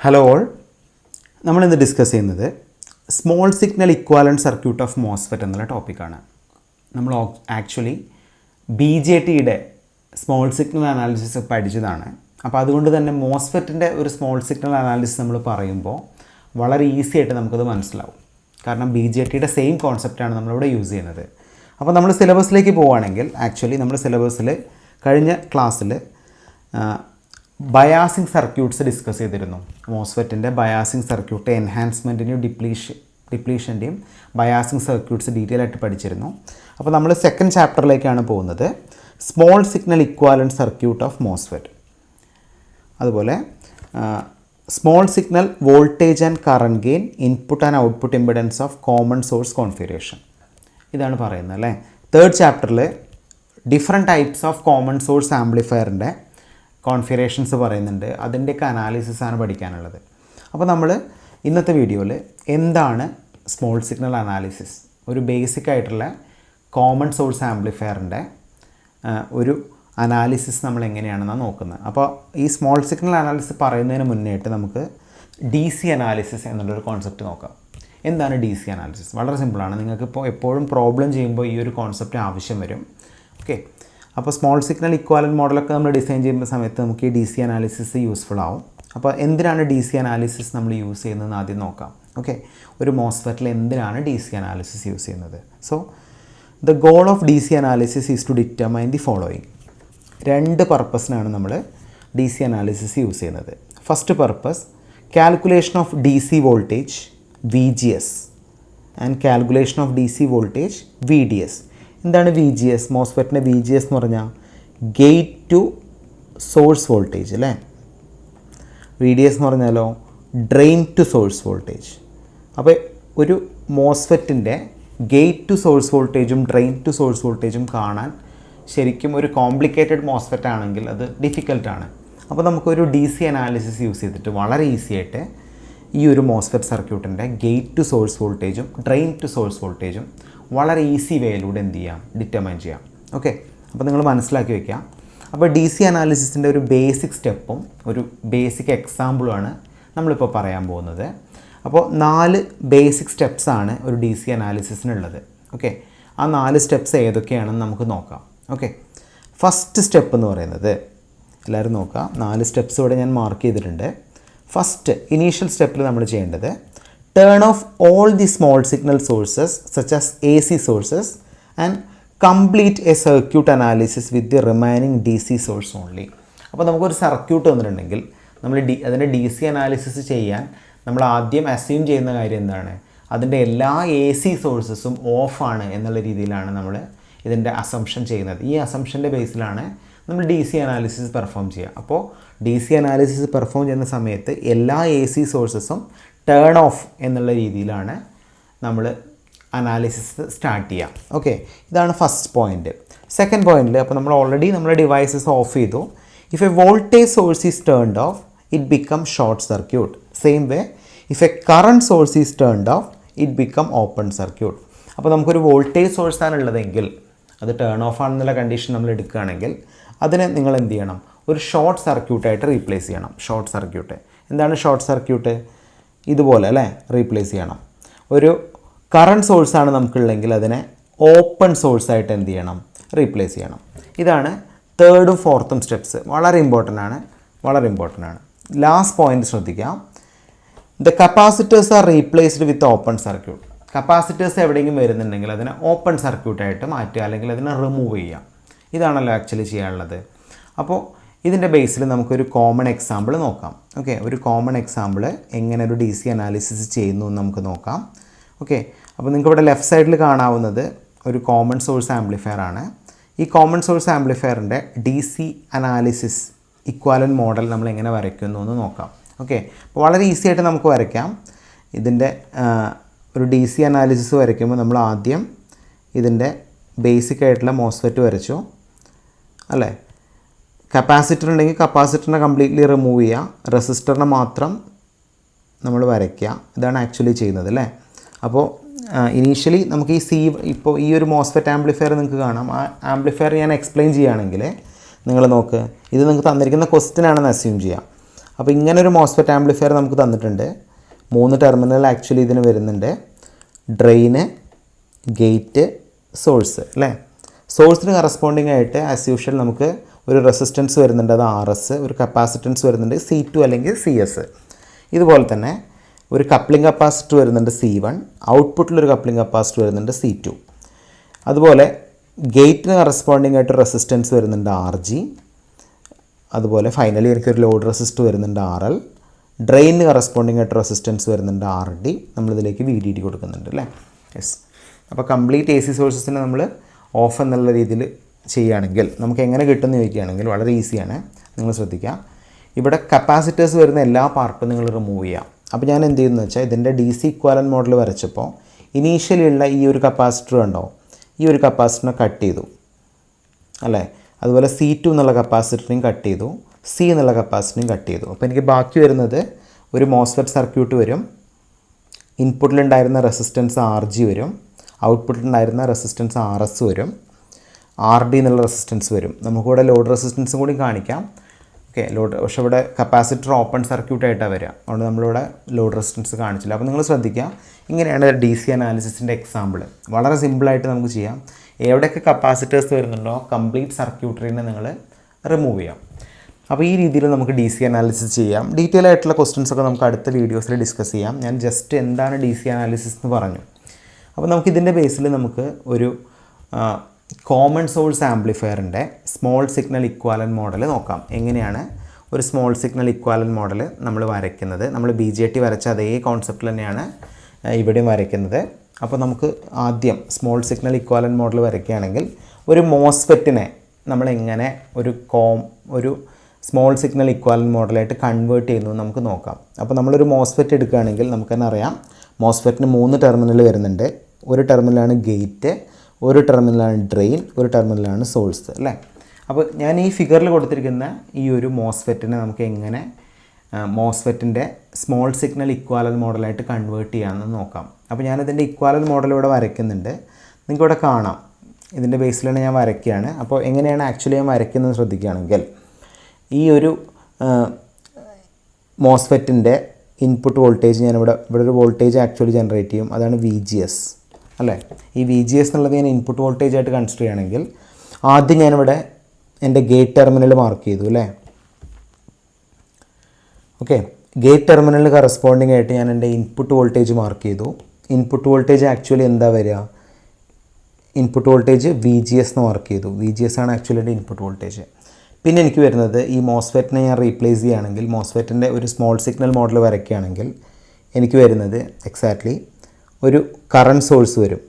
Hello all, നമ്മളിന്ന് discuss ചെയ്യുന്നത് small signal equivalent circuit of MOSFET എന്നുള്ള ടോപ്പിക്കാണ്. നമ്മൾ ആക്ച്വലി BJTയുടെ സ്മോൾ സിഗ്നൽ അനാലിസിസ് പഠിച്ചതാണ്. അപ്പോൾ അതുകൊണ്ട് തന്നെ മോസ്ഫെറ്റിൻ്റെ ഒരു സ്മോൾ സിഗ്നൽ അനാലിസിസ് നമ്മൾ പറയുമ്പോൾ വളരെ ഈസി ആയിട്ട് നമുക്കത് മനസ്സിലാവും. കാരണം BJTയുടെ സെയിം കോൺസെപ്റ്റാണ് നമ്മളിവിടെ യൂസ് ചെയ്യുന്നത്. അപ്പോൾ നമ്മൾ സിലബസിലേക്ക് പോവുകയാണെങ്കിൽ ആക്ച്വലി നമ്മൾ സിലബസിൽ കഴിഞ്ഞ ക്ലാസ്സിൽ ബയാസിങ് സർക്യൂട്ട്സ് ഡിസ്കസ് ചെയ്തിരുന്നു. മോസ്ഫെറ്റിൻ്റെ ബയാസിങ് സർക്യൂട്ട് എൻഹാൻസ്മെൻറ്റിൻ്റെയും ഡിപ്ലീഷൻ്റെയും ബയാസിങ് സർക്യൂട്ട്സ് ഡീറ്റെയിൽ ആയിട്ട് പഠിച്ചിരുന്നു. അപ്പോൾ നമ്മൾ സെക്കൻഡ് ചാപ്റ്ററിലേക്കാണ് പോകുന്നത്, small signal equivalent circuit of MOSFET. അതുപോലെ small signal voltage and current gain, input and output impedance of common source configuration, ഇതാണ് പറയുന്നത് അല്ലേ. തേർഡ് ചാപ്റ്ററിൽ different types of common source ആംപ്ലിഫയറിൻ്റെ കോൺഫിഗറേഷൻസ് പറയുന്നുണ്ട്. അതിൻ്റെയൊക്കെ അനാലിസിസാണ് പഠിക്കാനുള്ളത്. അപ്പോൾ നമ്മൾ ഇന്നത്തെ വീഡിയോയിൽ എന്താണ് സ്മോൾ സിഗ്നൽ അനാലിസിസ്, ഒരു ബേസിക് ആയിട്ടുള്ള കോമൺ സോഴ്സ് ആംപ്ലിഫയറിൻ്റെ ഒരു അനാലിസിസ് നമ്മൾ എങ്ങനെയാണെന്നാണ് നോക്കുന്നത്. അപ്പോൾ ഈ സ്മോൾ സിഗ്നൽ അനാലിസിസ് പറയുന്നതിന് മുന്നേയായിട്ട് നമുക്ക് DC അനാലിസിസ് എന്നുള്ളൊരു കോൺസെപ്റ്റ് നോക്കാം. എന്താണ് DC അനാലിസിസ്? വളരെ സിമ്പിളാണ്. നിങ്ങൾക്കിപ്പോൾ എപ്പോഴും പ്രോബ്ലം ചെയ്യുമ്പോൾ ഈ ഒരു കോൺസെപ്റ്റ് ആവശ്യം വരും. ഓക്കെ, അപ്പോൾ സ്മോൾ സിഗ്നൽ ഇക്വാലൻറ്റ് മോഡലൊക്കെ നമ്മൾ ഡിസൈൻ ചെയ്യുന്ന സമയത്ത് നമുക്ക് ഈ DC അനാലിസിസ് യൂസ്ഫുൾ ആവും. അപ്പോൾ എന്തിനാണ് DC അനാലിസിസ് നമ്മൾ യൂസ് ചെയ്യുന്നതെന്ന് ആദ്യം നോക്കാം. ഓക്കെ, ഒരു മോസ്ഫെറ്റിൽ എന്തിനാണ് DC അനാലിസിസ് യൂസ് ചെയ്യുന്നത്? So the goal of DC analysis is to determine the following. രണ്ട് പർപ്പസിനാണ് നമ്മൾ DC അനാലിസിസ് യൂസ് ചെയ്യുന്നത്. First purpose, calculation of DC voltage VGS and calculation of DC voltage VDS. എന്താണ് VGS? മോസ്ഫെറ്റിൻ്റെ VGS എന്ന് പറഞ്ഞാൽ gate to source voltage അല്ലേ. VDS എന്ന് പറഞ്ഞാലോ ഡ്രെയിൻ ടു സോഴ്സ് വോൾട്ടേജ്. അപ്പോൾ ഒരു മോസ്ഫെറ്റിൻ്റെ ഗേറ്റ് ടു സോഴ്സ് വോൾട്ടേജും ഡ്രെയിൻ ടു സോഴ്സ് വോൾട്ടേജും കാണാൻ ശരിക്കും ഒരു കോംപ്ലിക്കേറ്റഡ് മോസ്ഫെറ്റ് ആണെങ്കിൽ അത് ഡിഫിക്കൽട്ടാണ്. അപ്പോൾ നമുക്കൊരു DC അനാലിസിസ് യൂസ് ചെയ്തിട്ട് വളരെ ഈസി ആയിട്ട് ഈ ഒരു മോസ്ഫെറ്റ് സർക്യൂട്ടിൻ്റെ ഗേറ്റ് ടു സോഴ്സ് വോൾട്ടേജും ഡ്രെയിൻ ടു സോഴ്സ് വോൾട്ടേജും വളരെ ഈസി വേയിലൂടെ എന്ത് ചെയ്യാം, ഡിറ്റർമൈൻ ചെയ്യാം. ഓക്കെ, അപ്പോൾ നിങ്ങൾ മനസ്സിലാക്കി വയ്ക്കാം. അപ്പോൾ DC അനാലിസിസിൻ്റെ ഒരു ബേസിക് സ്റ്റെപ്പും ഒരു ബേസിക് എക്സാമ്പിളുമാണ് നമ്മളിപ്പോൾ പറയാൻ പോകുന്നത്. അപ്പോൾ 4 ബേസിക് സ്റ്റെപ്സാണ് ഒരു DC അനാലിസിസിനുള്ളത്. ഓക്കെ, ആ 4 സ്റ്റെപ്സ് ഏതൊക്കെയാണെന്ന് നമുക്ക് നോക്കാം. ഓക്കെ, ഫസ്റ്റ് സ്റ്റെപ്പ് എന്ന് പറയുന്നത്, എല്ലാവരും നോക്കുക, 4 സ്റ്റെപ്സ് ഇവിടെ ഞാൻ മാർക്ക് ചെയ്തിട്ടുണ്ട്. ഫസ്റ്റ് ഇനീഷ്യൽ സ്റ്റെപ്പിൽ നമ്മൾ ചെയ്യേണ്ടത് turn off all the small signal sources such as AC sources and complete a circuit analysis with the remaining DC source only. അപ്പോൾ നമുക്കൊരു സർക്യൂട്ട് വന്നിട്ടുണ്ടെങ്കിൽ നമ്മൾ അതിൻ്റെ DC അനാലിസിസ് ചെയ്യാൻ നമ്മൾ ആദ്യം അസ്യൂം ചെയ്യുന്ന കാര്യം എന്താണ്? അതിൻ്റെ എല്ലാ AC സോഴ്സസും ഓഫാണ് എന്നുള്ള രീതിയിലാണ് നമ്മൾ ഇതിൻ്റെ അസംഷൻ ചെയ്യുന്നത്. ഈ അസംഷൻ്റെ ബേസിലാണ് നമ്മൾ DC അനാലിസിസ് പെർഫോം ചെയ്യുക. അപ്പോൾ DC അനാലിസിസ് പെർഫോം ചെയ്യുന്ന സമയത്ത് എല്ലാ AC സോഴ്സസും ടേൺ ഓഫ് എന്നുള്ള രീതിയിലാണ് നമ്മൾ അനാലിസിസ് സ്റ്റാർട്ട് ചെയ്യുക. ഓക്കെ, ഇതാണ് ഫസ്റ്റ് പോയിൻ്റ്. സെക്കൻഡ് പോയിൻറ്റിൽ അപ്പോൾ നമ്മൾ ഓൾറെഡി നമ്മുടെ ഡിവൈസസ് ഓഫ് ചെയ്തു. If A voltage source is turned of it become short circuit. Same way if A current source is turned of it become open circuit. അപ്പോൾ നമുക്കൊരു voltage സോഴ്സാണ് ഉള്ളതെങ്കിൽ അത് turn of ആണെന്നുള്ള കണ്ടീഷൻ നമ്മൾ എടുക്കുകയാണെങ്കിൽ അതിനെ നിങ്ങൾ എന്ത് ചെയ്യണം? ഒരു ഷോർട്ട് സർക്യൂട്ടായിട്ട് റീപ്ലേസ് ചെയ്യണം. ഷോർട്ട് സർക്യൂട്ട് എന്താണ്? ഷോർട്ട് സർക്യൂട്ട് ഇതുപോലെ അല്ലേ റീപ്ലേസ് ചെയ്യണം. ഒരു കറണ്ട് സോഴ്സാണ് നമുക്കുള്ളതെങ്കിൽ അതിനെ ഓപ്പൺ സോഴ്സായിട്ട് എന്ത് ചെയ്യണം? റീപ്ലേസ് ചെയ്യണം. ഇതാണ് തേർഡും ഫോർത്തും സ്റ്റെപ്സ്. വളരെ ഇമ്പോർട്ടൻ്റ് ആണ്. ലാസ്റ്റ് പോയിൻ്റ് ശ്രദ്ധിക്കാം. The capacitors R replaced with open circuit. Capacitors എവിടെയെങ്കിലും വരുന്നുണ്ടെങ്കിൽ അതിനെ ഓപ്പൺ സർക്യൂട്ടായിട്ട് മാറ്റുക, അല്ലെങ്കിൽ അതിനെ റിമൂവ് ചെയ്യുക. ഇതാണല്ലോ ആക്ച്വലി ചെയ്യാനുള്ളത്. അപ്പോൾ ഇതിൻ്റെ ബേസിൽ നമുക്കൊരു കോമൺ എക്സാമ്പിൾ നോക്കാം. ഓക്കെ, ഒരു കോമൺ എക്സാമ്പിൾ എങ്ങനെ ഒരു DC അനാലിസിസ് ചെയ്യുന്നു എന്ന് നമുക്ക് നോക്കാം. ഓക്കെ, അപ്പോൾ നിങ്ങൾക്ക് ഇവിടെ ലെഫ്റ്റ് സൈഡിൽ കാണാവുന്നത് ഒരു കോമൺ സോഴ്സ് ആംപ്ലിഫയർ ആണ്. ഈ കോമൺ സോഴ്സ് ആംപ്ലിഫയറിൻ്റെ DC അനാലിസിസ് ഇക്വാലൻറ്റ് മോഡൽ നമ്മൾ എങ്ങനെ വരയ്ക്കുന്നു എന്ന് നോക്കാം. ഓക്കെ, അപ്പോൾ വളരെ ഈസി ആയിട്ട് നമുക്ക് വരയ്ക്കാം. ഇതിൻ്റെ ഒരു DC അനാലിസിസ് വരയ്ക്കുമ്പോൾ നമ്മൾ ആദ്യം ഇതിൻ്റെ ബേസിക് ആയിട്ടുള്ള മോസ്ഫെറ്റ് വരച്ചു അല്ലേ. കപ്പാസിറ്റർ ഉണ്ടെങ്കിൽ കപ്പാസിറ്ററിനെ കംപ്ലീറ്റ്ലി റിമൂവ് ചെയ്യുക, റെസിസ്റ്ററിനെ മാത്രം നമ്മൾ വരയ്ക്കുക. ഇതാണ് ആക്ച്വലി ചെയ്യുന്നത് അല്ലേ. അപ്പോൾ ഇനീഷ്യലി നമുക്ക് ഇപ്പോൾ ഈ ഒരു മോസ്ഫെറ്റ് ആംപ്ലിഫയർ നിങ്ങൾക്ക് കാണാം. ആ ആംപ്ലിഫയർ ഞാൻ എക്സ്പ്ലെയിൻ ചെയ്യുകയാണെങ്കിൽ നിങ്ങൾ നോക്ക്, ഇത് നിങ്ങൾക്ക് തന്നിരിക്കുന്ന ക്വസ്റ്റ്യൻ ആണെന്ന് അസ്യൂം ചെയ്യാം. അപ്പോൾ ഇങ്ങനെ ഒരു മോസ്ഫെറ്റ് ആംപ്ലിഫയർ നമുക്ക് തന്നിട്ടുണ്ട്. 3 ടെർമിനൽ ആക്ച്വലി ഇതിന് വരുന്നുണ്ട്. ഡ്രെയിന്, ഗേറ്റ്, സോഴ്സ് അല്ലേ. സോഴ്സിന് കറസ്പോണ്ടിങ് ആയിട്ട് ആസ് യൂഷ്വൽ നമുക്ക് ഒരു റെസിസ്റ്റൻസ് വരുന്നുണ്ട്, അത് RS, ഒരു കപ്പാസിറ്റൻസ് വരുന്നുണ്ട് C2 അല്ലെങ്കിൽ CS. ഇതുപോലെ തന്നെ ഒരു കപ്ലിംഗ് കപ്പാസിറ്റർ വരുന്നുണ്ട് C1, ഔട്ട്പുട്ടിലൊരു കപ്ലിംഗ് കപ്പാസിറ്റർ വരുന്നുണ്ട് C2. അതുപോലെ ഗേറ്റിന് കറസ്പോണ്ടിങ് ആയിട്ട് റെസിസ്റ്റൻസ് വരുന്നുണ്ട് RG. അതുപോലെ ഫൈനലി എനിക്കൊരു ലോഡ് റെസിസ്റ്റർ വരുന്നുണ്ട് RL. ഡ്രെയിനിന് കറസ്പോണ്ടിങ് ആയിട്ട് റെസിസ്റ്റൻസ് വരുന്നുണ്ട് RD. നമ്മളിതിലേക്ക് VDD കൊടുക്കുന്നുണ്ട് അല്ലേ. യെസ്. അപ്പോൾ കംപ്ലീറ്റ് AC സോഴ്സസിനെ നമ്മൾ ഓഫ് എന്നുള്ള രീതിയിൽ ചെയ്യുകയാണെങ്കിൽ നമുക്ക് എങ്ങനെ കിട്ടുമെന്ന് ചോദിക്കുകയാണെങ്കിൽ വളരെ ഈസിയാണ്. നിങ്ങൾ ശ്രദ്ധിക്കുക, ഇവിടെ കപ്പാസിറ്റേഴ്സ് വരുന്ന എല്ലാ പാർട്ടും നിങ്ങൾ റിമൂവ് ചെയ്യാം. അപ്പോൾ ഞാൻ എന്ത് ചെയ്യുന്നത് വെച്ചാൽ ഇതിൻ്റെ DC ഇക്വാലൻറ്റ് മോഡൽ വരച്ചപ്പോൾ ഇനീഷ്യലി ഉള്ള ഈ ഒരു കപ്പാസിറ്റർ ഉണ്ടോ, ഈ ഒരു കപ്പാസിറ്ററിനെ കട്ട് ചെയ്തു അല്ലേ. അതുപോലെ C2 എന്നുള്ള കപ്പാസിറ്ററിനെയും കട്ട് ചെയ്തു, C എന്നുള്ള കപ്പാസിറ്ററിനെയും കട്ട് ചെയ്തു. അപ്പോൾ എനിക്ക് ബാക്കി വരുന്നത് ഒരു മോസ്ഫെറ്റ് സർക്യൂട്ട് വരും. ഇൻപുട്ടിലുണ്ടായിരുന്ന റെസിസ്റ്റൻസ് RG വരും, ഔട്ട്പുട്ടിലുണ്ടായിരുന്ന റെസിസ്റ്റൻസ് RS വരും, RD എന്നുള്ള റെസിസ്റ്റൻസ് വരും. നമുക്കിവിടെ ലോഡ് റെസിസ്റ്റൻസും കൂടി കാണിക്കാം. ഓക്കെ, ലോഡ് പക്ഷേ ഇവിടെ കപ്പാസിറ്റർ ഓപ്പൺ സർക്യൂട്ടായിട്ടാണ് വരിക, അതുകൊണ്ട് നമ്മളിവിടെ ലോഡ് റെസിസ്റ്റൻസ് കാണിച്ചില്ല. അപ്പോൾ നിങ്ങൾ ശ്രദ്ധിക്കുക, ഇങ്ങനെയാണ് DC അനാലിസിസിൻ്റെ എക്സാമ്പിൾ. വളരെ സിമ്പിളായിട്ട് നമുക്ക് ചെയ്യാം. എവിടെയൊക്കെ കപ്പാസിറ്റേഴ്സ് വരുന്നുണ്ടോ കംപ്ലീറ്റ് സർക്യൂട്ടറിനെ നിങ്ങൾ റിമൂവ് ചെയ്യാം. അപ്പോൾ ഈ രീതിയിൽ നമുക്ക് DC അനാലിസിസ് ചെയ്യാം. ഡീറ്റെയിൽ ആയിട്ടുള്ള ക്വസ്റ്റ്യൻസൊക്കെ നമുക്ക് അടുത്ത വീഡിയോസിൽ ഡിസ്കസ് ചെയ്യാം. ഞാൻ ജസ്റ്റ് എന്താണ് DC അനാലിസിസ് എന്ന് പറഞ്ഞു. അപ്പോൾ നമുക്കിതിൻ്റെ ബേസിൽ നമുക്ക് ഒരു കോമൺ സോഴ്സ് ആംപ്ലിഫയറിൻ്റെ സ്മോൾ സിഗ്നൽ ഇക്വാലൻറ്റ് മോഡൽ നോക്കാം. എങ്ങനെയാണ് ഒരു സ്മോൾ സിഗ്നൽ ഇക്വാലൻറ്റ് മോഡൽ നമ്മൾ വരയ്ക്കുന്നത്. നമ്മൾ BJT വരച്ച അതേ കോൺസെപ്റ്റിൽ തന്നെയാണ് ഇവിടെയും വരയ്ക്കുന്നത്. അപ്പോൾ നമുക്ക് ആദ്യം സ്മോൾ സിഗ്നൽ ഇക്വാലൻറ്റ് മോഡൽ വരയ്ക്കുകയാണെങ്കിൽ ഒരു മോസ്ഫെറ്റിനെ നമ്മളെങ്ങനെ ഒരു സ്മോൾ സിഗ്നൽ ഇക്വാലൻറ്റ് മോഡലായിട്ട് കൺവേർട്ട് ചെയ്യുന്നു നമുക്ക് നോക്കാം. അപ്പോൾ നമ്മളൊരു മോസ്ഫെറ്റ് എടുക്കുകയാണെങ്കിൽ നമുക്ക് തന്നെ അറിയാം, മോസ്ഫെറ്റിന് 3 ടെർമിനൽ വരുന്നുണ്ട്. ഒരു ടെർമിനലാണ് ഗേറ്റ്, ഒരു ടെർമിനലാണ് ഡ്രെയിൻ, ഒരു ടെർമിനലാണ് സോഴ്സ് അല്ലേ. അപ്പോൾ ഞാൻ ഈ ഫിഗറിൽ കൊടുത്തിരിക്കുന്ന ഈ ഒരു മോസ്ഫെറ്റിനെ നമുക്ക് എങ്ങനെ മോസ്ഫെറ്റിൻ്റെ സ്മോൾ സിഗ്നൽ ഇക്വാലൻറ്റ് മോഡലായിട്ട് കൺവേർട്ട് ചെയ്യാമെന്ന് നോക്കാം. അപ്പോൾ ഞാനിതിൻ്റെ ഇക്വാലൻറ്റ് മോഡൽ ഇവിടെ വരയ്ക്കുന്നുണ്ട്. നിങ്ങൾക്കിവിടെ കാണാം, ഇതിൻ്റെ ബേസിലാണ് ഞാൻ വരയ്ക്കുകയാണ്. അപ്പോൾ എങ്ങനെയാണ് ആക്ച്വലി ഞാൻ വരയ്ക്കുന്നത് ശ്രദ്ധിക്കുകയാണെങ്കിൽ, ഈ ഒരു മോസ്ഫെറ്റിൻ്റെ ഇൻപുട്ട് വോൾട്ടേജ് ഇവിടെ ഒരു വോൾട്ടേജ് ആക്ച്വലി ജനറേറ്റ് ചെയ്യും, അതാണ് VGS അല്ലേ. ഈ VGS എന്നുള്ളത് ഞാൻ ഇൻപുട്ട് വോൾട്ടേജ് ആയിട്ട് കൺസിഡർ ചെയ്യുകയാണെങ്കിൽ ആദ്യം ഞാനിവിടെ എൻ്റെ ഗേറ്റ് ടെർമിനൽ മാർക്ക് ചെയ്തു അല്ലേ. ഓക്കെ, ഗേറ്റ് ടെർമിനലിന് കറസ്പോണ്ടിങ് ആയിട്ട് ഞാൻ എൻ്റെ ഇൻപുട്ട് വോൾട്ടേജ് മാർക്ക് ചെയ്തു. ഇൻപുട്ട് വോൾട്ടേജ് ആക്ച്വലി എന്താ വരിക, ഇൻപുട്ട് വോൾട്ടേജ് VGS എന്ന് മാർക്ക് ചെയ്തു. VGS ആണ് ആക്ച്വലി എൻ്റെ ഇൻപുട്ട് വോൾട്ടേജ്. പിന്നെ എനിക്ക് വരുന്നത് ഈ മോസ്ഫെറ്റിനെ ഞാൻ റീപ്ലേസ് ചെയ്യുകയാണെങ്കിൽ, മോസ്ഫെറ്റിൻ്റെ ഒരു സ്മോൾ സിഗ്നൽ മോഡൽ വരയ്ക്കുകയാണെങ്കിൽ എനിക്ക് വരുന്നത് എക്സാക്ട്ലി ഒരു കറണ്ട് സോഴ്സ് വരും.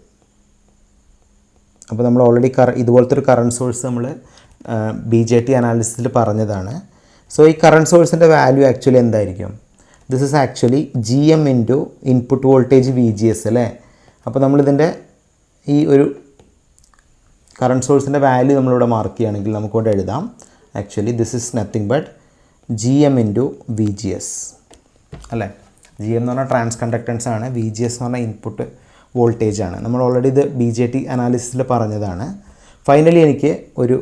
അപ്പോൾ നമ്മൾ ഓൾറെഡി ഇതുപോലത്തെ ഒരു കറണ്ട് സോഴ്സ് നമ്മൾ BJT അനാലിസിസിൽ പറഞ്ഞതാണ്. സോ ഈ കറണ്ട് സോഴ്സിൻ്റെ വാല്യൂ ആക്ച്വലി എന്തായിരിക്കും, this is actually GM into input voltage VGS അല്ലേ. അപ്പോൾ നമ്മളിതിൻ്റെ ഈ ഒരു കറണ്ട് സോഴ്സിൻ്റെ വാല്യൂ നമ്മളിവിടെ മാർക്ക് ചെയ്യുകയാണെങ്കിൽ നമുക്കിവിടെ എഴുതാം, actually this is nothing but GM into VGS അല്ലേ. GM എന്ന് പറഞ്ഞാൽ ട്രാൻസ് കണ്ടക്റ്റൻസ് ആണ്, VGS എന്ന് പറഞ്ഞാൽ ഇൻപുട്ട് വോൾട്ടേജ് ആണ്. നമ്മൾ ഓൾറെഡി ഇത് BJT അനാലിസിസിൽ പറഞ്ഞതാണ്. ഫൈനലി എനിക്ക് ഒരു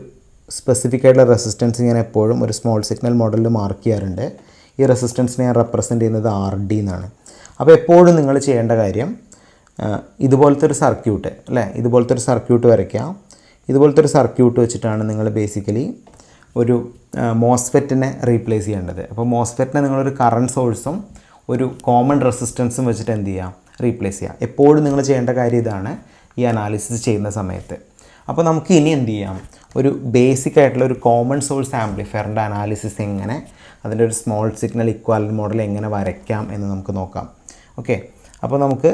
സ്പെസിഫിക് ആയിട്ടുള്ള റെസിസ്റ്റൻസ് ഞാൻ എപ്പോഴും ഒരു സ്മോൾ സിഗ്നൽ മോഡലിൽ മാർക്ക് ചെയ്യാറുണ്ട്. ഈ റെസിസ്റ്റൻസിനെ ഞാൻ റെപ്രസെൻറ്റ് ചെയ്യുന്നത് RD എന്നാണ്. അപ്പോൾ എപ്പോഴും നിങ്ങൾ ചെയ്യേണ്ട കാര്യം ഇതുപോലത്തെ ഒരു സർക്യൂട്ട് അല്ലേ, ഇതുപോലത്തെ ഒരു സർക്യൂട്ട് വരയ്ക്കാം. ഇതുപോലത്തെ ഒരു സർക്യൂട്ട് വെച്ചിട്ടാണ് നിങ്ങൾ ബേസിക്കലി ഒരു മോസ്ഫെറ്റിനെ റീപ്ലേസ് ചെയ്യേണ്ടത്. അപ്പോൾ മോസ്ഫെറ്റിനെ നിങ്ങളൊരു കറണ്ട് സോഴ്സും ഒരു കോമൺ റെസിസ്റ്റൻസും വെച്ചിട്ട് എന്ത് ചെയ്യാം, റീപ്ലേസ് ചെയ്യാം. എപ്പോഴും നിങ്ങൾ ചെയ്യേണ്ട കാര്യം ഇതാണ് ഈ അനാലിസിസ് ചെയ്യുന്ന സമയത്ത്. അപ്പോൾ നമുക്ക് ഇനി എന്ത് ചെയ്യാം, ഒരു ബേസിക് ആയിട്ടുള്ള ഒരു കോമൺ സോഴ്സ് ആംപ്ലിഫയറിൻ്റെ അനാലിസിസ് എങ്ങനെ, അതിൻ്റെ ഒരു സ്മോൾ സിഗ്നൽ ഇക്വാലൻറ്റ് മോഡൽ എങ്ങനെ വരയ്ക്കാം എന്ന് നമുക്ക് നോക്കാം. ഓക്കെ, അപ്പോൾ നമുക്ക്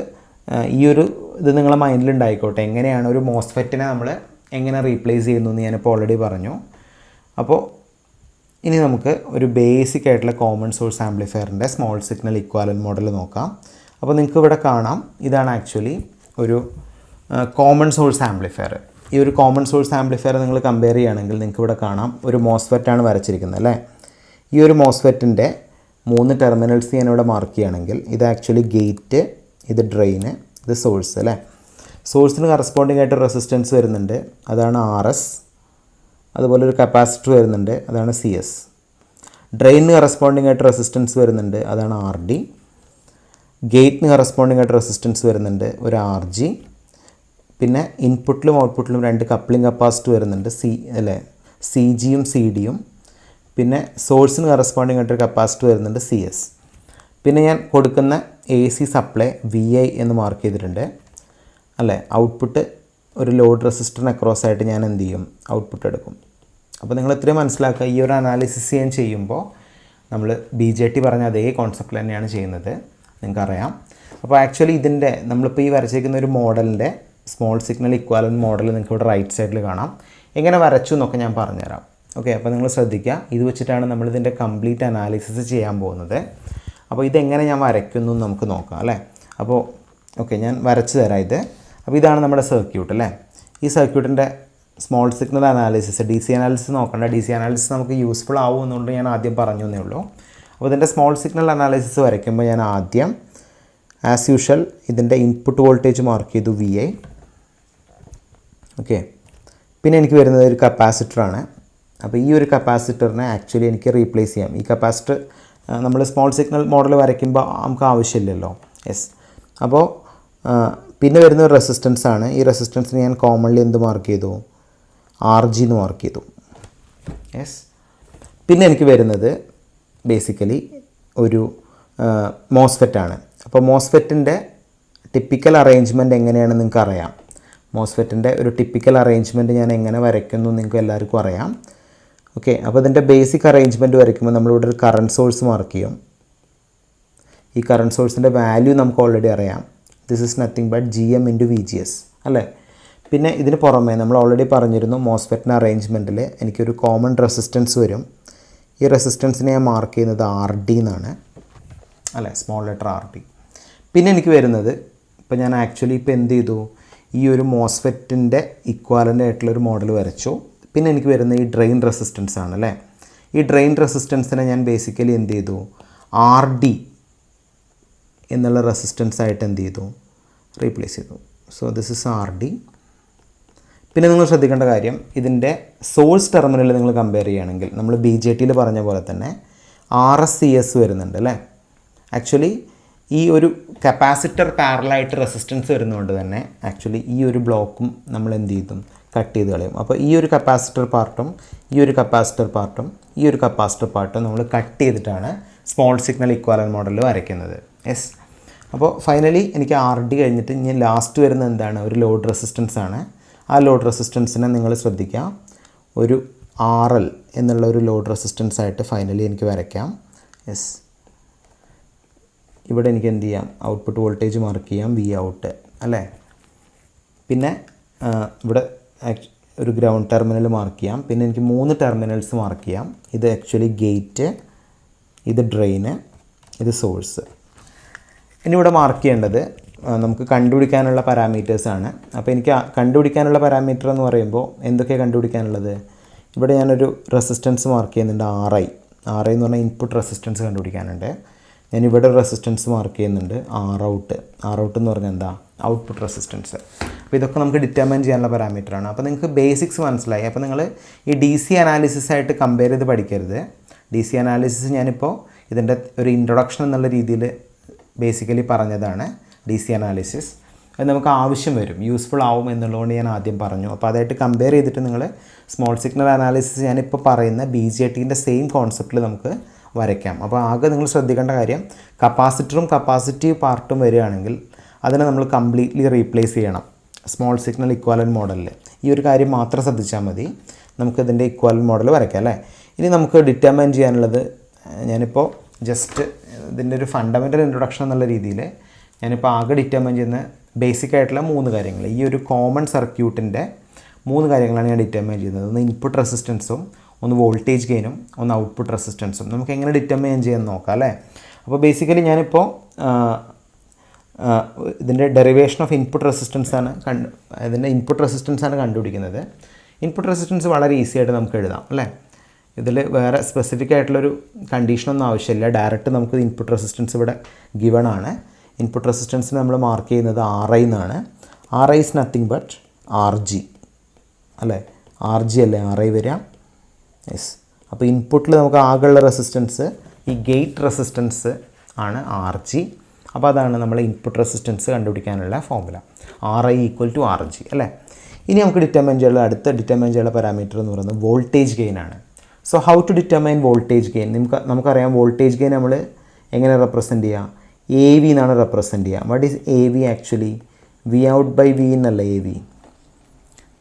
ഈ ഒരു ഇത് നിങ്ങളെ മൈൻഡിലുണ്ടായിക്കോട്ടെ, എങ്ങനെയാണ് ഒരു മോസ്ഫെറ്റിനെ നമ്മൾ എങ്ങനെ റീപ്ലേസ് ചെയ്യുന്നു എന്ന് ഞാനിപ്പോൾ ഓൾറെഡി പറഞ്ഞു. അപ്പോൾ ഇനി നമുക്ക് ഒരു ബേസിക് ആയിട്ടുള്ള കോമൺ സോഴ്സ് ആംപ്ലിഫയറിൻ്റെ സ്മോൾ സിഗ്നൽ ഇക്വാലൻറ്റ് മോഡൽ നോക്കാം. അപ്പോൾ നിങ്ങൾക്ക് ഇവിടെ കാണാം, ഇതാണ് ആക്ച്വലി ഒരു കോമൺ സോഴ്സ് ആംപ്ലിഫയർ. ഈ ഒരു കോമൺ സോഴ്സ് ആംപ്ലിഫയർ നിങ്ങൾ കമ്പയർ ചെയ്യുകയാണെങ്കിൽ നിങ്ങൾക്ക് ഇവിടെ കാണാം ഒരു മോസ്ഫെറ്റാണ് വരച്ചിരിക്കുന്നത് അല്ലേ. ഈ ഒരു മോസ്ഫെറ്റിൻ്റെ 3 ടെർമിനൽസ് ഞാനിവിടെ മാർക്ക് ചെയ്യുകയാണെങ്കിൽ ഇത് ആക്ച്വലി ഗേറ്റ്, ഇത് ഡ്രെയിന്, ഇത് സോഴ്സ് അല്ലേ. സോഴ്സിന് കറസ്പോണ്ടിങ് ആയിട്ട് റെസിസ്റ്റൻസ് വരുന്നുണ്ട്, അതാണ് RS. അതുപോലെ ഒരു കപ്പാസിറ്റർ വരുന്നുണ്ട്, അതാണ് CS. ഡ്രെയിനിന് കറസ്പോണ്ടിങ് ആയിട്ട് റെസിസ്റ്റൻസ് വരുന്നുണ്ട്, അതാണ് ആർ ഡി. ഗേറ്റിന് കറസ്പോണ്ടിങ് ആയിട്ട് റെസിസ്റ്റൻസ് വരുന്നുണ്ട്, ഒരു ആർ ജി. പിന്നെ ഇൻപുട്ടിലും ഔട്ട്പുട്ടിലും 2 കപ്ലിംഗ് കപ്പാസിറ്റർ വരുന്നുണ്ട്, സി ജിയും സി ഡിയും. പിന്നെ സോഴ്സിന് കറസ്പോണ്ടിങ് ആയിട്ടൊരു കപ്പാസിറ്റർ വരുന്നുണ്ട്, സി എസ്. പിന്നെ ഞാൻ കൊടുക്കുന്ന A C supply V I എന്ന് മാർക്ക് ചെയ്തിട്ടുണ്ട്, അല്ലേ. ഔട്ട്പുട്ട് ഒരു ലോഡ് റെസിസ്റ്ററിന് അക്രോസ് ആയിട്ട് ഞാൻ എന്ത് ചെയ്യും, ഔട്ട്പുട്ട് എടുക്കും. അപ്പോൾ നിങ്ങൾ ഇത്രയും മനസ്സിലാക്കുക, ഈ ഒരു അനാലിസിസ് ഞാൻ ചെയ്യുമ്പോൾ നമ്മൾ ബി ജെ ടി പറഞ്ഞ അതേ കോൺസെപ്റ്റ് തന്നെയാണ് ചെയ്യുന്നത്, നിങ്ങൾക്കറിയാം. അപ്പോൾ ആക്ച്വലി ഇതിൻ്റെ നമ്മളിപ്പോൾ ഈ വരച്ചിരിക്കുന്ന ഒരു മോഡലിൻ്റെ സ്മോൾ സിഗ്നൽ ഇക്വാലൻറ്റ് മോഡൽ നിങ്ങൾക്ക് ഇവിടെ റൈറ്റ് സൈഡിൽ കാണാം. എങ്ങനെ വരച്ചു എന്നൊക്കെ ഞാൻ പറഞ്ഞുതരാം. ഓക്കെ, അപ്പോൾ നിങ്ങൾ ശ്രദ്ധിക്കുക, ഇത് വെച്ചിട്ടാണ് നമ്മളിതിൻ്റെ കംപ്ലീറ്റ് അനാലിസിസ് ചെയ്യാൻ പോകുന്നത്. അപ്പോൾ ഇതെങ്ങനെ ഞാൻ വരയ്ക്കുന്നു എന്ന് നമുക്ക് നോക്കാം, അല്ലേ. അപ്പോൾ ഓക്കെ, ഞാൻ വരച്ചു തരാം ഇത്. അപ്പോൾ ഇതാണ് നമ്മുടെ സർക്യൂട്ട്, അല്ലേ. ഈ സർക്യൂട്ടിൻ്റെ small signal analysis, D C analysis നോക്കണ്ട, ഡി സി അനാലിസിസ് നമുക്ക് യൂസ്ഫുൾ ആവുമെന്നുകൊണ്ട് ഞാൻ ആദ്യം പറഞ്ഞു എന്നേ ഉള്ളൂ. അപ്പോൾ ഇതിൻ്റെ സ്മോൾ സിഗ്നൽ അനാലിസിസ് വരയ്ക്കുമ്പോൾ ഞാൻ ആദ്യം ആസ് യൂഷ്വൽ ഇതിൻ്റെ ഇൻപുട്ട് വോൾട്ടേജ് മാർക്ക് ചെയ്തു, വി ഐ. ഓക്കെ, പിന്നെ എനിക്ക് വരുന്നത് ഒരു കപ്പാസിറ്ററാണ്. അപ്പോൾ ഈ ഒരു കപ്പാസിറ്ററിനെ ആക്ച്വലി എനിക്ക് റീപ്ലേസ് ചെയ്യാം. ഈ കപ്പാസിറ്റർ നമ്മൾ സ്മോൾ സിഗ്നൽ മോഡൽ വരയ്ക്കുമ്പോൾ നമുക്ക് ആവശ്യമില്ലല്ലോ. യെസ്. അപ്പോൾ പിന്നെ വരുന്ന ഒരു റെസിസ്റ്റൻസ് ആണ്. ഈ റെസിസ്റ്റൻസിന് ഞാൻ കോമൺലി എന്ത് മാർക്ക് ചെയ്തു, ആർ ജി എന്ന് മാർക്ക് ചെയ്തു. യെസ്. പിന്നെ എനിക്ക് വരുന്നത് ബേസിക്കലി ഒരു മോസ്ഫെറ്റ് ആണ്. അപ്പോൾ മോസ്ഫെറ്റിൻ്റെ ടിപ്പിക്കൽ അറേഞ്ച്മെൻറ്റ് എങ്ങനെയാണെന്ന് നിങ്ങൾക്ക് അറിയാം. മോസ്ഫെറ്റിൻ്റെ ഒരു ടിപ്പിക്കൽ അറേഞ്ച്മെൻറ്റ് ഞാൻ എങ്ങനെ വരയ്ക്കുന്നു നിങ്ങൾക്ക് എല്ലാവർക്കും അറിയാം. ഓക്കെ, അപ്പോൾ ഇതിൻ്റെ ബേസിക് അറേഞ്ച്മെൻറ്റ് വരയ്ക്കുമ്പോൾ നമ്മളിവിടെ ഒരു കറണ്ട് സോഴ്സ് മാർക്ക് ചെയ്യും. ഈ കറണ്ട് സോഴ്സിൻ്റെ വാല്യൂ നമുക്ക് ഓൾറെഡി അറിയാം. This is nothing but G M into V G S, അല്ലേ. പിന്നെ ഇതിന് പുറമേ നമ്മൾ ഓൾറെഡി പറഞ്ഞിരുന്നു, മോസ്ഫെറ്റിൻ്റെ അറേഞ്ച്മെൻറ്റിൽ എനിക്കൊരു കോമൺ റെസിസ്റ്റൻസ് വരും. ഈ റെസിസ്റ്റൻസിനെ ഞാൻ മാർക്ക് ചെയ്യുന്നത് ആർ ഡി എന്നാണ്, അല്ലേ, സ്മോൾ ലെറ്റർ ആർ ഡി. പിന്നെ എനിക്ക് വരുന്നത്, ഇപ്പോൾ ഞാൻ ആക്ച്വലി ഇപ്പോൾ എന്ത് ചെയ്തു, ഈ ഒരു മോസ്ഫെറ്റിൻ്റെ ഇക്വാലൻ്റ് ആയിട്ടുള്ളൊരു മോഡൽ വരച്ചു. പിന്നെ എനിക്ക് വരുന്ന ഈ ഡ്രെയിൻ റെസിസ്റ്റൻസ് ആണ്, അല്ലേ. ഈ ഡ്രെയിൻ റെസിസ്റ്റൻസിനെ ഞാൻ ബേസിക്കലി എന്ത് ചെയ്തു, ആർ ഡി എന്നുള്ള റെസിസ്റ്റൻസ് ആയിട്ട് എന്ത് ചെയ്തു, റീപ്ലേസ് ചെയ്തു. So this is R D. പിന്നെ നിങ്ങൾ ശ്രദ്ധിക്കേണ്ട കാര്യം, ഇതിൻ്റെ സോഴ്സ് ടെർമിനൽ നിങ്ങൾ കമ്പയർ ചെയ്യുകയാണെങ്കിൽ നമ്മൾ ബി ജെ ടിയിൽ പറഞ്ഞ പോലെ തന്നെ ആർ എസ് സി എസ് വരുന്നുണ്ട്, അല്ലേ. ആക്ച്വലി ഈ ഒരു കപ്പാസിറ്റർ പാരലായിട്ട് റെസിസ്റ്റൻസ് വരുന്നതുകൊണ്ട് തന്നെ ആക്ച്വലി ഈ ഒരു ബ്ലോക്കും നമ്മൾ എന്ത് ചെയ്തും, കട്ട് ചെയ്ത് കളയും. അപ്പോൾ ഈ ഒരു കപ്പാസിറ്റർ പാർട്ടും ഈ ഒരു കപ്പാസിറ്റർ പാർട്ടും ഈ ഒരു കപ്പാസിറ്റർ പാർട്ടും നമ്മൾ കട്ട് ചെയ്തിട്ടാണ് സ്മോൾ സിഗ്നൽ ഇക്വാലൻറ്റ് മോഡൽ വരയ്ക്കുന്നത്. യെസ്. അപ്പോൾ ഫൈനലി എനിക്ക് ആർ ഡി കഴിഞ്ഞിട്ട് ഇനി ലാസ്റ്റ് വരുന്ന എന്താണ്, ഒരു ലോഡ് റെസിസ്റ്റൻസ് ആണ്. ആ ലോഡ് റെസിസ്റ്റൻസിനെ നിങ്ങൾ ശ്രദ്ധിക്കുക, ഒരു ആർ എൽ എന്നുള്ള ഒരു ലോഡ് റെസിസ്റ്റൻസ് ആയിട്ട് ഫൈനലി എനിക്ക് വരയ്ക്കാം. യെസ്. ഇവിടെ എനിക്ക് എന്ത് ചെയ്യാം, ഔട്ട്പുട്ട് വോൾട്ടേജ് മാർക്ക് ചെയ്യാം, വി ഔട്ട്, അല്ലേ. പിന്നെ ഇവിടെ ഒരു ഗ്രൗണ്ട് ടെർമിനൽ മാർക്ക് ചെയ്യാം. പിന്നെ എനിക്ക് 3 ടെർമിനൽസ് മാർക്ക് ചെയ്യാം. ഇത് ആക്ച്വലി ഗേറ്റ്, ഇത് ഡ്രെയിന്, ഇത് സോഴ്സ്. ഇനി ഇവിടെ മാർക്ക് ചെയ്യേണ്ടത് നമുക്ക് കണ്ടുപിടിക്കാനുള്ള പാരാമീറ്റേഴ്സാണ്. അപ്പോൾ എനിക്ക് കണ്ടുപിടിക്കാനുള്ള പാരാമീറ്റർ എന്ന് പറയുമ്പോൾ എന്തൊക്കെയാണ് കണ്ടുപിടിക്കാനുള്ളത്, ഇവിടെ ഞാനൊരു റെസിസ്റ്റൻസ് മാർക്ക് ചെയ്യുന്നുണ്ട്, ആർ ഐ എന്ന് പറഞ്ഞാൽ ഇൻപുട്ട് റെസിസ്റ്റൻസ് കണ്ടുപിടിക്കാനുണ്ട്. ഞാനിവിടെ ഒരു റെസിസ്റ്റൻസ് മാർക്ക് ചെയ്യുന്നുണ്ട്, ആർ ഔട്ട് എന്ന് പറഞ്ഞാൽ എന്താ, ഔട്ട്പുട്ട് റെസിസ്റ്റൻസ്. അപ്പോൾ ഇതൊക്കെ നമുക്ക് ഡിറ്റർമൈൻ ചെയ്യാനുള്ള പാരാമീറ്ററാണ്. അപ്പോൾ നിങ്ങൾക്ക് ബേസിക്സ് മനസ്സിലായി. അപ്പോൾ നിങ്ങൾ ഈ ഡി സി അനാലിസിസ് ആയിട്ട് കമ്പയർ ചെയ്ത് പഠിക്കരുത്. ഡി സി അനാലിസിസ് ഞാനിപ്പോൾ ഇതിൻ്റെ ഒരു ഇൻട്രൊഡക്ഷൻ എന്നുള്ള രീതിയിൽ ബേസിക്കലി പറഞ്ഞതാണ് ഡി സി അനാലിസിസ്. അത് നമുക്ക് ആവശ്യം വരും, യൂസ്ഫുൾ ആവും എന്നുള്ളതുകൊണ്ട് ഞാൻ ആദ്യം പറഞ്ഞു. അപ്പോൾ അതായിട്ട് കമ്പയർ ചെയ്തിട്ട് നിങ്ങൾ സ്മോൾ സിഗ്നൽ അനാലിസിസ് ഞാനിപ്പോൾ പറയുന്ന ബി ജെ ടിൻ്റെ സെയിം കോൺസെപ്റ്റിൽ നമുക്ക് വരയ്ക്കാം. അപ്പോൾ ആകെ നിങ്ങൾ ശ്രദ്ധിക്കേണ്ട കാര്യം, കപ്പാസിറ്ററും കപ്പാസിറ്റീവ് പാർട്ടും വരികയാണെങ്കിൽ അതിനെ നമ്മൾ കംപ്ലീറ്റ്ലി റീപ്ലേസ് ചെയ്യണം സ്മോൾ സിഗ്നൽ ഇക്വാലൻറ്റ് മോഡലിൽ. ഈ ഒരു കാര്യം മാത്രം ശ്രദ്ധിച്ചാൽ മതി, നമുക്കിതിൻ്റെ ഇക്വാലൻറ്റ് മോഡൽ വരയ്ക്കാം, അല്ലേ. ഇനി നമുക്ക് ഡിറ്റർമൈൻ ചെയ്യാനുള്ളത്, ഞാനിപ്പോൾ ജസ്റ്റ് ഇതിൻ്റെ ഒരു ഫണ്ടമെൻ്റൽ ഇൻട്രൊഡക്ഷൻ എന്നുള്ള രീതിയിൽ ഞാനിപ്പോൾ ആകെ ഡിറ്റർമൈൻ ചെയ്യുന്ന ബേസിക് ആയിട്ടുള്ള 3 കാര്യങ്ങൾ, ഈ ഒരു കോമൺ സർക്യൂട്ടിൻ്റെ 3 കാര്യങ്ങളാണ് ഞാൻ ഡിറ്റർമൈൻ ചെയ്യുന്നത്. ഒന്ന് ഇൻപുട്ട് റെസിസ്റ്റൻസും, ഒന്ന് വോൾട്ടേജ് ഗെയിനും, ഒന്ന് ഔട്ട്പുട്ട് റെസിസ്റ്റൻസും. നമുക്ക് എങ്ങനെ ഡിറ്റർമൈൻ ചെയ്യാൻ നോക്കാം, അല്ലേ. അപ്പോൾ ബേസിക്കലി ഞാനിപ്പോൾ ഇതിൻ്റെ ഡെറിവേഷൻ ഓഫ് ഇൻപുട്ട് റെസിസ്റ്റൻസ് ആണ് ഇതിൻ്റെ ഇൻപുട്ട് റെസിസ്റ്റൻസ് ആണ് കണ്ടുപിടിക്കുന്നത്. ഇൻപുട്ട് റെസിസ്റ്റൻസ് വളരെ ഈസി ആയിട്ട് നമുക്ക് എഴുതാം, അല്ലേ. ഇതിൽ വേറെ സ്പെസിഫിക് ആയിട്ടുള്ളൊരു കണ്ടീഷനൊന്നും ആവശ്യമില്ല. ഡയറക്റ്റ് നമുക്ക് ഇൻപുട്ട് റെസിസ്റ്റൻസ് ഇവിടെ ഗിവൺ ആണ്. ഇൻപുട്ട് റെസിസ്റ്റൻസിന് നമ്മൾ മാർക്ക് ചെയ്യുന്നത് ആർ ഐ എന്നാണ്. R I is nothing but R G, അല്ലേ. ആർ ജി അല്ലേ ആർ ഐ വരിക. യെസ്. അപ്പോൾ ഇൻപുട്ടിൽ നമുക്ക് ആകെയുള്ള റെസിസ്റ്റൻസ് ഈ ഗേറ്റ് റെസിസ്റ്റൻസ് ആണ് RG. അപ്പോൾ അതാണ് നമ്മൾ ഇൻപുട്ട് റെസിസ്റ്റൻസ് കണ്ടുപിടിക്കാനുള്ള ഫോർമുല, RI = RG അല്ലേ. ഇനി നമുക്ക് അടുത്ത ഡിറ്റർമൈൻ ചെയ്യാനുള്ള പാരാമീറ്റർ എന്ന് പറയുന്നത് വോൾട്ടേജ് ഗെയിൻ ആണ്. So how to determine voltage gain? നമുക്കറിയാം വോൾട്ടേജ് ഗെയിൻ നമ്മൾ എങ്ങനെ റെപ്രസെൻറ്റ് ചെയ്യുക? AV എന്നാണ് റെപ്രസെൻറ്റ് ചെയ്യുക. What is AV actually? V/V എന്നല്ല AV.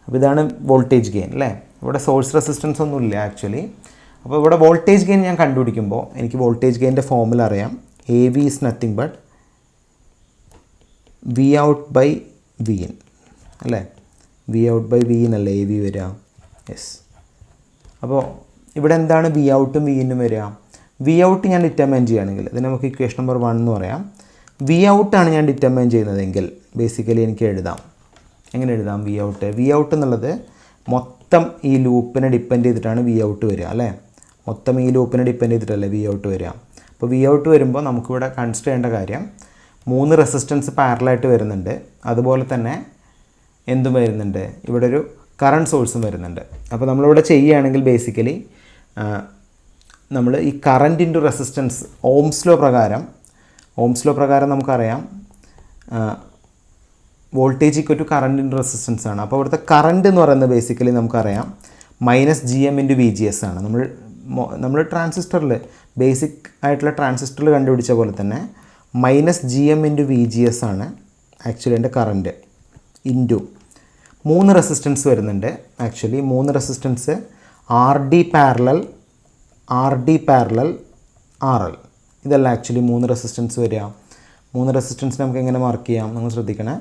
അപ്പോൾ ഇതാണ് വോൾട്ടേജ് ഗെയിൻ അല്ലേ. ഇവിടെ സോഴ്സ് റെസിസ്റ്റൻസ് ഒന്നുമില്ല ആക്ച്വലി. അപ്പോൾ ഇവിടെ വോൾട്ടേജ് ഗെയിൻ ഞാൻ കണ്ടുപിടിക്കുമ്പോൾ എനിക്ക് വോൾട്ടേജ് ഗെയിൻ്റെ ഫോർമുല അറിയാം. AV is nothing but Vout/Vin അല്ലേ. Vout/Vin അല്ലേ AV വരിക. യെസ്. അപ്പോൾ ഇവിടെ എന്താണ് Voutഉം Vinഉം വരിക? Vout ഞാൻ ഡിറ്റർമൈൻ ചെയ്യുകയാണെങ്കിൽ ഇതിന് നമുക്ക് ഇക്വേഷൻ നമ്പർ 1 എന്ന് പറയാം. Vout ആണ് ഞാൻ ഡിറ്റർമൈൻ ചെയ്യുന്നതെങ്കിൽ ബേസിക്കലി എനിക്ക് എഴുതാം. എങ്ങനെ എഴുതാം Vout എന്നുള്ളത് മൊത്തം ഈ ലൂപ്പിനെ ഡിപ്പെൻഡ് ചെയ്തിട്ടാണ് Vout വരിക അല്ലേ. മൊത്തം ഈ ലൂപ്പിനെ ഡിപ്പെൻഡ് ചെയ്തിട്ടല്ലേ Vout വരിക. അപ്പോൾ Vout വരുമ്പോൾ നമുക്കിവിടെ കൺസിഡർ ചെയ്യേണ്ട കാര്യം 3 റെസിസ്റ്റൻസ് പാരലായിട്ട് വരുന്നുണ്ട്. അതുപോലെ തന്നെ എന്തും വരുന്നുണ്ട്, ഇവിടെ ഒരു കറണ്ട് സോഴ്സും വരുന്നുണ്ട്. അപ്പോൾ നമ്മളിവിടെ ചെയ്യുകയാണെങ്കിൽ ബേസിക്കലി നമ്മൾ ഈ current into resistance ohm's law പ്രകാരം നമുക്കറിയാം voltage equal to current into resistance ആണ്. അപ്പോൾ ഇവിടുത്തെ കറണ്ട് എന്ന് പറയുന്നത് ബേസിക്കലി നമുക്കറിയാം -GM × VGS ആണ്. നമ്മൾ ട്രാൻസിസ്റ്ററിൽ ബേസിക് ആയിട്ടുള്ള ട്രാൻസിസ്റ്ററിൽ കണ്ടുപിടിച്ച പോലെ തന്നെ -GM × VGS ആണ് ആക്ച്വലി എൻ്റെ കറണ്ട് ഇൻറ്റു 3 റെസിസ്റ്റൻസ് വരുന്നുണ്ട്. Actually 3 resistance RD parallel RL ഇതല്ല ആക്ച്വലി 3 റെസിസ്റ്റൻസ് വരിക. 3 റെസിസ്റ്റൻസ് നമുക്ക് എങ്ങനെ മാർക്ക് ചെയ്യാം? നിങ്ങൾ ശ്രദ്ധിക്കണേ.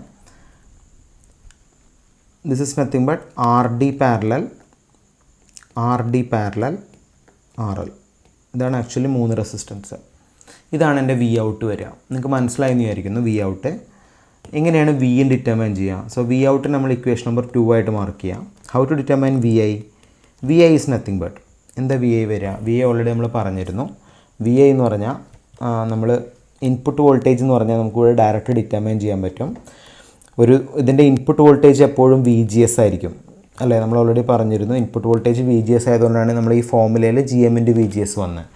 This is nothing but RD parallel RL. ഇതാണ് ആക്ച്വലി 3 റെസിസ്റ്റൻസ്. ഇതാണ് എൻ്റെ Vout വരിക. നിങ്ങൾക്ക് മനസ്സിലായെന്ന് വിചാരിക്കുന്നു. Vout എങ്ങനെയാണ് Vin ഡിറ്റർമൈൻ ചെയ്യുക? സോ Vout നമ്മൾ ഇക്വേഷൻ നമ്പർ 2 ആയിട്ട് മാർക്ക് ചെയ്യാം. How to determine VI? VI is nothing but എന്താ VI വരിക? VI ഓൾറെഡി നമ്മൾ പറഞ്ഞിരുന്നു. VI എന്ന് പറഞ്ഞാൽ നമ്മൾ ഇൻപുട്ട് വോൾട്ടേജ് എന്ന് പറഞ്ഞാൽ നമുക്കിവിടെ ഡയറക്റ്റ് ഡിറ്റർമൈൻ ചെയ്യാൻ പറ്റും. ഇതിൻ്റെ ഇൻപുട്ട് വോൾട്ടേജ് എപ്പോഴും VGS ആയിരിക്കും അല്ലേ. നമ്മൾ ഓൾറെഡി പറഞ്ഞിരുന്നു ഇൻപുട്ട് വോൾട്ടേജ് VGS ആയതുകൊണ്ടാണ് നമ്മൾ ഈ ഫോർമുലയിൽ GM × VGS വന്നത്.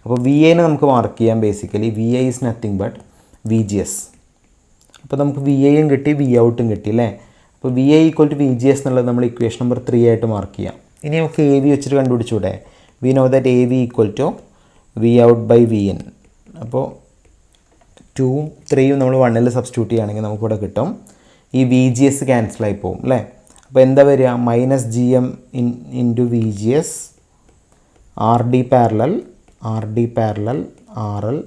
അപ്പോൾ VIനെ നമുക്ക് മാർക്ക് ചെയ്യാം. Basically VI is nothing but VGS. അപ്പോൾ നമുക്ക് VIയും കിട്ടി Voutഉം കിട്ടി അല്ലേ. അപ്പോൾ VI = VGS എന്നുള്ളത് നമ്മൾ ഇക്വേഷൻ നമ്പർ 3 ആയിട്ട് മാർക്ക് ചെയ്യാം. ഇനി നമുക്ക് AV വെച്ചിട്ട് കണ്ടുപിടിച്ചൂടെ? We know that AV = Vout/Vin. അപ്പോൾ 2ഉം 3ഉം നമ്മൾ 1ൽ സബ്സ്റ്റിറ്റ്യൂട്ട് ചെയ്യുകയാണെങ്കിൽ നമുക്കിവിടെ കിട്ടും ഈ VGS ക്യാൻസലായി പോകും അല്ലേ. അപ്പോൾ എന്താ വരിക? -GM × VGS RD parallel RL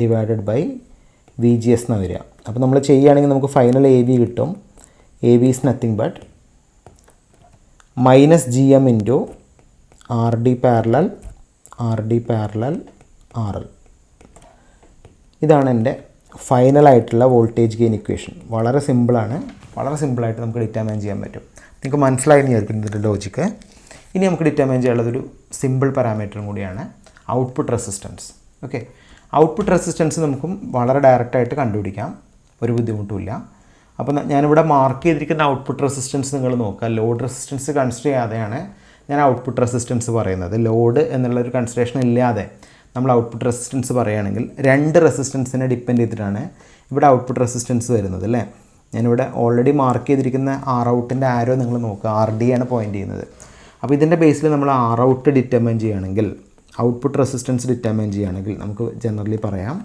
divided by VGS എന്നാണ് വരിക. അപ്പോൾ നമ്മൾ ചെയ്യുകയാണെങ്കിൽ നമുക്ക് ഫൈനൽ AV കിട്ടും. AV is nothing but -GM × RD parallel RL. ഇതാണ് എൻ്റെ ഫൈനലായിട്ടുള്ള വോൾട്ടേജ് ഗെയിൻ ഇക്വേഷൻ. വളരെ സിമ്പിളായിട്ട് നമുക്ക് ഡിറ്റർമൈൻ ചെയ്യാൻ പറ്റും. നിങ്ങൾക്ക് മനസ്സിലായി വിചാരിക്കും ഇതിൻ്റെ ലോജിക്ക്. ഇനി നമുക്ക് ഡിറ്റർമൈൻ ചെയ്യാനുള്ളതൊരു സിമ്പിൾ പാരാമീറ്ററും കൂടിയാണ് output resistance. Okay, output resistance നമുക്കും വളരെ ഡയറക്റ്റായിട്ട് കണ്ടുപിടിക്കാം, ഒരു ബുദ്ധിമുട്ടുമില്ല. അപ്പോൾ ഞാനിവിടെ മാർക്ക് ചെയ്തിരിക്കുന്ന ഔട്ട്പുട്ട് റെസിസ്റ്റൻസ് നിങ്ങൾ നോക്കുക. ലോഡ് റെസിസ്റ്റൻസ് കൺസിഡർ ചെയ്യാതെയാണ് ഞാൻ ഔട്ട്പുട്ട് റെസിസ്റ്റൻസ് പറയുന്നത്. ലോഡ് എന്നുള്ളൊരു കൺസിഡറേഷൻ ഇല്ലാതെ നമ്മൾ ഔട്ട്പുട്ട് റെസിസ്റ്റൻസ് പറയുകയാണെങ്കിൽ 2 റെസിസ്റ്റൻസിനെ ഡിപ്പെൻഡ് ചെയ്തിട്ടാണ് ഇവിടെ ഔട്ട്പുട്ട് റെസിസ്റ്റൻസ് വരുന്നത് അല്ലേ. ഞാനിവിടെ ഓൾറെഡി മാർക്ക് ചെയ്തിരിക്കുന്ന ROUTൻ്റെ ആരോ നിങ്ങൾ നോക്കുക, RD ആണ് പോയിൻ്റ് ചെയ്യുന്നത്. അപ്പോൾ ഇതിൻ്റെ ബേസിൽ നമ്മൾ ROUT ഡിറ്റർമൈൻ ചെയ്യുകയാണെങ്കിൽ, ഔട്ട്പുട്ട് റെസിസ്റ്റൻസ് ഡിറ്റർമൈൻ ചെയ്യുകയാണെങ്കിൽ നമുക്ക് ജനറലി പറയാം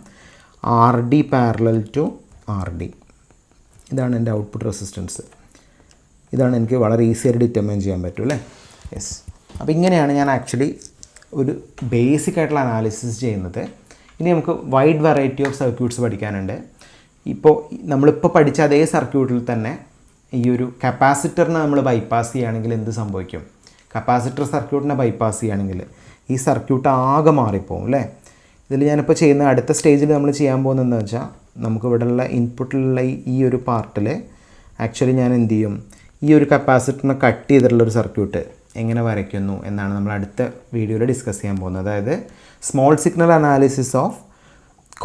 RD പാരലൽ ടു RD. ഇതാണ് എൻ്റെ ഔട്ട്പുട്ട് റെസിസ്റ്റൻസ്. ഇതാണ് എനിക്ക് വളരെ ഈസി ആയിട്ട് ഡിറ്റർമൈൻ ചെയ്യാൻ പറ്റും അല്ലേ. യെസ്. അപ്പോൾ ഇങ്ങനെയാണ് ഞാൻ ആക്ച്വലി ഒരു ബേസിക് ആയിട്ടുള്ള അനാലിസിസ് ചെയ്യുന്നത്. ഇനി നമുക്ക് വൈഡ് വെറൈറ്റി ഓഫ് സർക്യൂട്ട്സ് പഠിക്കാനുണ്ട്. നമ്മളിപ്പോൾ പഠിച്ച അതേ സർക്യൂട്ടിൽ തന്നെ ഈ ഒരു കപ്പാസിറ്ററിനെ നമ്മൾ ബൈപ്പാസ് ചെയ്യുകയാണെങ്കിൽ എന്ത് സംഭവിക്കും? കപ്പാസിറ്റർ സർക്യൂട്ടിനെ ബൈപ്പാസ് ചെയ്യുകയാണെങ്കിൽ ഈ സർക്യൂട്ട് ആകെ മാറിപ്പോവും അല്ലേ. ഇതിൽ ഞാനിപ്പോൾ ചെയ്യുന്ന അടുത്ത സ്റ്റേജിൽ നമ്മൾ ചെയ്യാൻ പോകുന്നതെന്ന് വെച്ചാൽ നമുക്ക് ഇവിടെയുള്ള ഇൻപുട്ടിലുള്ള ഈ ഒരു പാർട്ടിൽ ആക്ച്വലി ഞാൻ എന്ത് ചെയ്യും, ഈ ഒരു കപ്പാസിറ്ററിനെ കട്ട് ചെയ്തിട്ടുള്ളൊരു സർക്യൂട്ട് എങ്ങനെ വരയ്ക്കുന്നു എന്നാണ് നമ്മൾ അടുത്ത വീഡിയോയിൽ ഡിസ്കസ് ചെയ്യാൻ പോകുന്നത്. അതായത് small signal analysis of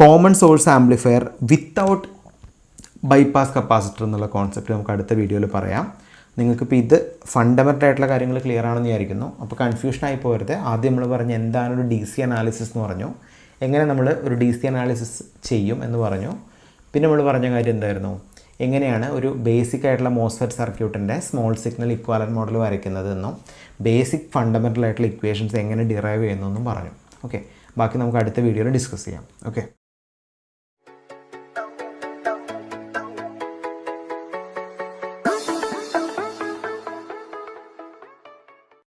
common source amplifier without bypass capacitor എന്നുള്ള കോൺസെപ്റ്റ് നമുക്ക് അടുത്ത വീഡിയോയിൽ പറയാം. നിങ്ങൾക്കിപ്പോൾ ഇത് ഫണ്ടമെൻ്റൽ ആയിട്ടുള്ള കാര്യങ്ങൾ ക്ലിയർ ആണെന്ന് വിചാരിക്കുന്നു. അപ്പോൾ കൺഫ്യൂഷൻ ആയി പോകരുത്. ആദ്യം നമ്മൾ പറഞ്ഞു എന്താണ് ഒരു DC അനാലിസിസ് എന്ന് പറഞ്ഞു, എങ്ങനെ നമ്മൾ ഒരു DC അനാലിസിസ് ചെയ്യും എന്ന് പറഞ്ഞു. പിന്നെ നമ്മൾ പറഞ്ഞ കാര്യം എന്തായിരുന്നു, എങ്ങനെയാണ് ഒരു ബേസിക് ആയിട്ടുള്ള മോസ്ഫെറ്റ് സർക്യൂട്ടിൻ്റെ സ്മോൾ സിഗ്നൽ ഇക്വാലൻറ്റ് മോഡൽ വരയ്ക്കുന്നതെന്നും ബേസിക് ഫണ്ടമെൻ്റൽ ആയിട്ടുള്ള ഇക്വേഷൻസ് എങ്ങനെ ഡിറൈവ് ചെയ്യുന്നു എന്നും പറഞ്ഞു. ഓക്കെ, ബാക്കി നമുക്ക് അടുത്ത വീഡിയോയിൽ ഡിസ്കസ് ചെയ്യാം. ഓക്കെ.